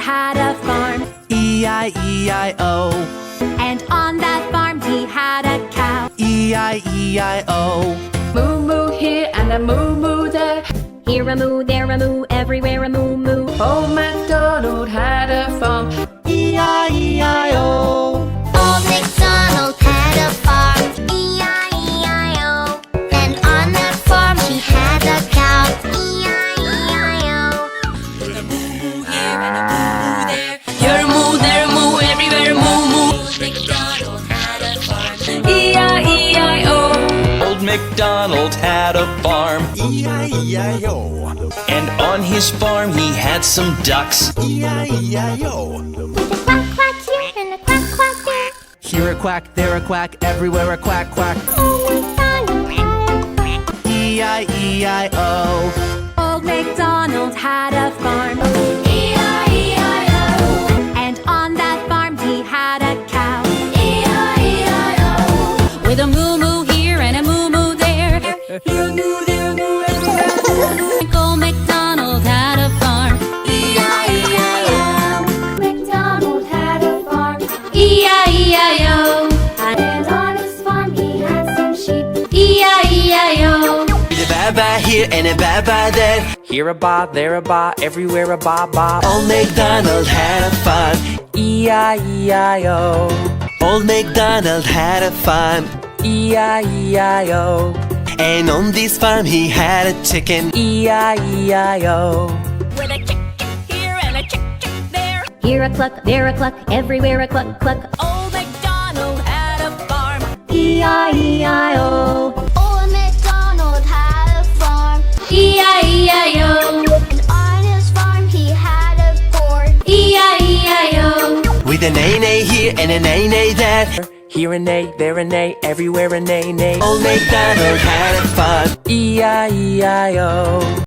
had a farm. E-I-E-I-O. And on that farm he had a cow. E-I-E-I-O. Moo-moo here and a moo-moo there. Here a moo, there a moo, everywhere a moo-moo. Old MacDonald had a farm. E-I-E-I-O. Old MacDonald had a farm. E-I-E-I-O. And on that farm he had a cow. E-I-E-I-O. With a moo-moo here and a moo-moo there. Here a moo, there a moo, everywhere a moo-moo. Old MacDonald had a farm. E-I-E-I-O. Old MacDonald had a farm. E-I-E-I-O. And on his farm he had some ducks. E-I-E-I-O. With a quack-quack here and a quack-quack there. Here a quack, there a quack, everywhere a quack-quack. Old MacDonald had a farm. E-I-E-I-O. Old MacDonald had a farm. E-I-E-I-O. And on that farm he had a cow. E-I-E-I-O. With a moo-moo here and a moo-moo there. Here a moo, there a moo, everywhere a moo-moo. Old MacDonald had a farm. E-I-E-I-O. MacDonald had a farm. E-I-E-I-O. And on his farm he had some sheep. E-I-E-I-O. With a ba-ba here and a ba-ba there. Here a ba, there a ba, everywhere a ba ba. Old MacDonald had a farm. E-I-E-I-O. Old MacDonald had a farm. E-I-E-I-O. And on this farm he had a chicken. E-I-E-I-O. With a chick here and a chick there. Here a cluck, there a cluck, everywhere a cluck cluck. Old MacDonald had a farm. E-I-E-I-O. Old MacDonald had a farm. E-I-E-I-O. And on his farm he had a pork. E-I-E-I-O. With a nay-nay here and a nay-nay there. Here a nay, there a nay, everywhere a nay nay. Old MacDonald had a farm. E-I-E-I-O.